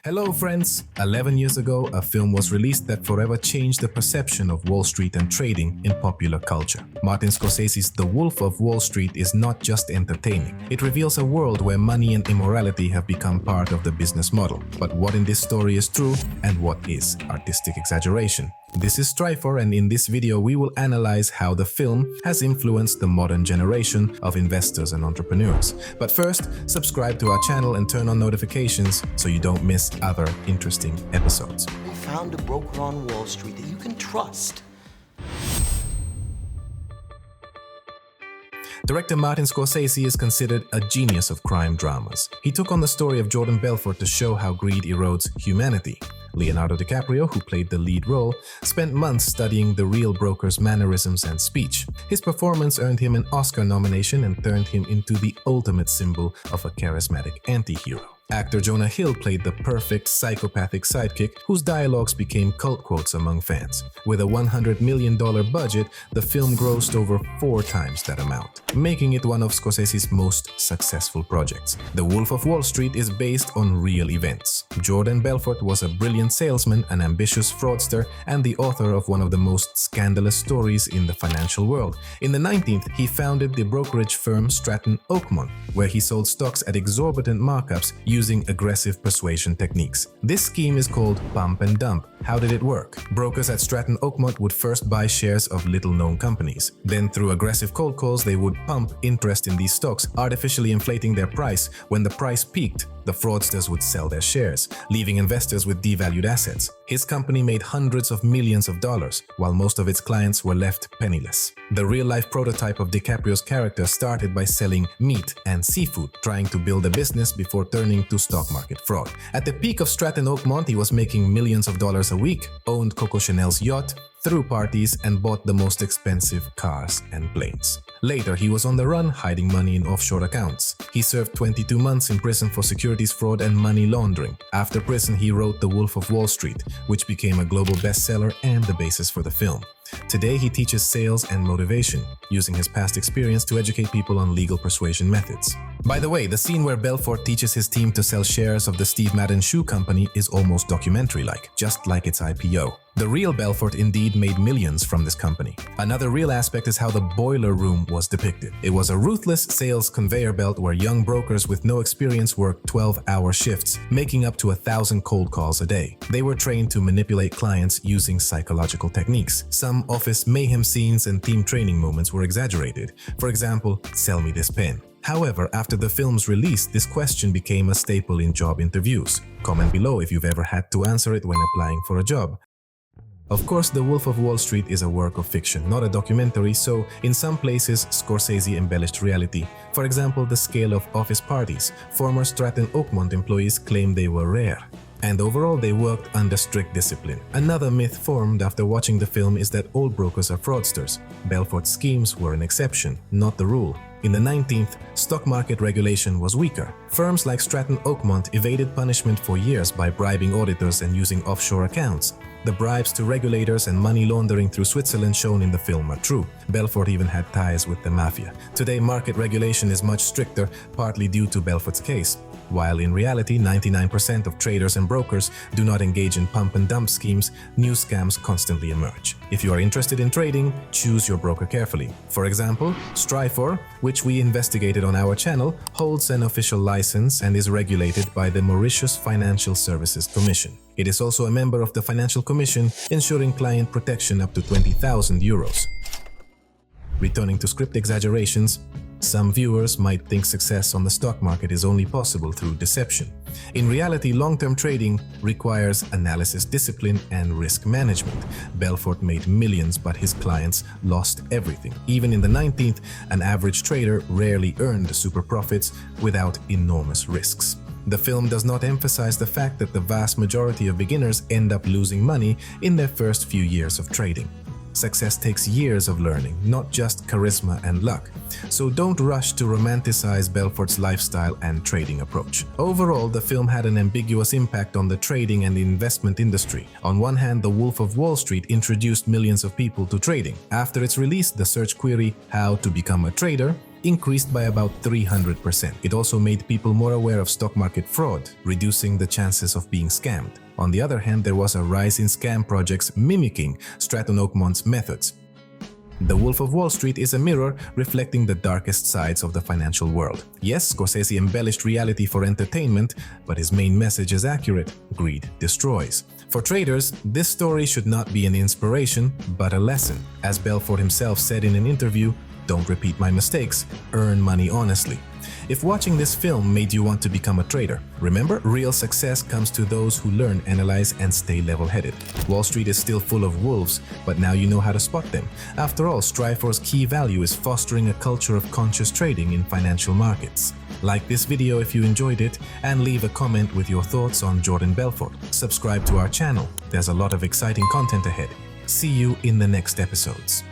Hello friends! 11 years ago, a film was released that forever changed the perception of Wall Street and trading in popular culture. Martin Scorsese's The Wolf of Wall Street is not just entertaining. It reveals a world where money and immorality have become part of the business model. But what in this story is true and what is artistic exaggeration? This is Strifor, and in this video we will analyze how the film has influenced the modern generation of investors and entrepreneurs. But first, subscribe to our channel and turn on notifications so you don't miss other interesting episodes. We found a broker on Wall Street that you can trust. Director Martin Scorsese is considered a genius of crime dramas. He took on the story of Jordan Belfort to show how greed erodes humanity. Leonardo DiCaprio, who played the lead role, spent months studying the real broker's mannerisms and speech. His performance earned him an Oscar nomination and turned him into the ultimate symbol of a charismatic anti-hero. Actor Jonah Hill played the perfect psychopathic sidekick whose dialogues became cult quotes among fans. With a $100 million budget, the film grossed over 4 times that amount, making it one of Scorsese's most successful projects. The Wolf of Wall Street is based on real events. Jordan Belfort was a brilliant salesman, an ambitious fraudster, and the author of one of the most scandalous stories in the financial world. In the 19th, he founded the brokerage firm Stratton Oakmont, where he sold stocks at exorbitant markups using aggressive persuasion techniques. This scheme is called pump and dump. How did it work? Brokers at Stratton Oakmont would first buy shares of little-known companies. Then, through aggressive cold calls, they would pump interest in these stocks, artificially inflating their price. When the price peaked, the fraudsters would sell their shares, leaving investors with devalued assets. His company made hundreds of millions of dollars, while most of its clients were left penniless. The real-life prototype of DiCaprio's character started by selling meat and seafood, trying to build a business before turning to stock market fraud. At the peak of Stratton Oakmont, he was making millions of dollars a week, owned Coco Chanel's yacht, threw parties, and bought the most expensive cars and planes. Later, he was on the run, hiding money in offshore accounts. He served 22 months in prison for securities fraud and money laundering. After prison, he wrote The Wolf of Wall Street, which became a global bestseller and the basis for the film. Today, he teaches sales and motivation, using his past experience to educate people on legal persuasion methods. By the way, the scene where Belfort teaches his team to sell shares of the Steve Madden Shoe Company is almost documentary-like, just like its IPO. The real Belfort indeed made millions from this company. Another real aspect is how the boiler room was depicted. It was a ruthless sales conveyor belt where young brokers with no experience worked 12-hour shifts, making up to 1,000 cold calls a day. They were trained to manipulate clients using psychological techniques. Some office mayhem scenes and team training moments were exaggerated. For example, "Sell me this pen." However, after the film's release, this question became a staple in job interviews. Comment below if you've ever had to answer it when applying for a job. Of course, The Wolf of Wall Street is a work of fiction, not a documentary, so in some places Scorsese embellished reality. For example, the scale of office parties. Former Stratton Oakmont employees claimed they were rare. And overall, they worked under strict discipline. Another myth formed after watching the film is that all brokers are fraudsters. Belfort's schemes were an exception, not the rule. In the 19th, stock market regulation was weaker. Firms like Stratton Oakmont evaded punishment for years by bribing auditors and using offshore accounts. The bribes to regulators and money laundering through Switzerland shown in the film are true. Belfort even had ties with the mafia. Today, market regulation is much stricter, partly due to Belfort's case. While in reality, 99% of traders and brokers do not engage in pump and dump schemes, new scams constantly emerge. If you are interested in trading, choose your broker carefully. For example, Strifor, which we investigated on our channel, holds an official license and is regulated by the Mauritius Financial Services Commission. It is also a member of the Financial Commission, ensuring client protection up to 20,000 euros. Returning to script exaggerations, some viewers might think success on the stock market is only possible through deception. In reality, long-term trading requires analysis, discipline, and risk management. Belfort made millions, but his clients lost everything. Even in the 19th, an average trader rarely earned super profits without enormous risks. The film does not emphasize the fact that the vast majority of beginners end up losing money in their first few years of trading. Success takes years of learning, not just charisma and luck. So don't rush to romanticize Belfort's lifestyle and trading approach. Overall, the film had an ambiguous impact on the trading and the investment industry. On one hand, The Wolf of Wall Street introduced millions of people to trading. After its release, the search query "How to become a trader" increased by about 300%. It also made people more aware of stock market fraud, reducing the chances of being scammed. On the other hand, there was a rise in scam projects mimicking Stratton Oakmont's methods. The Wolf of Wall Street is a mirror reflecting the darkest sides of the financial world. Yes, Scorsese embellished reality for entertainment, but his main message is accurate: greed destroys. For traders, this story should not be an inspiration, but a lesson. As Belfort himself said in an interview, "Don't repeat my mistakes, earn money honestly." If watching this film made you want to become a trader, remember, real success comes to those who learn, analyze, and stay level-headed. Wall Street is still full of wolves, but now you know how to spot them. After all, Strifor's key value is fostering a culture of conscious trading in financial markets. Like this video if you enjoyed it, and leave a comment with your thoughts on Jordan Belfort. Subscribe to our channel. There's a lot of exciting content ahead. See you in the next episodes.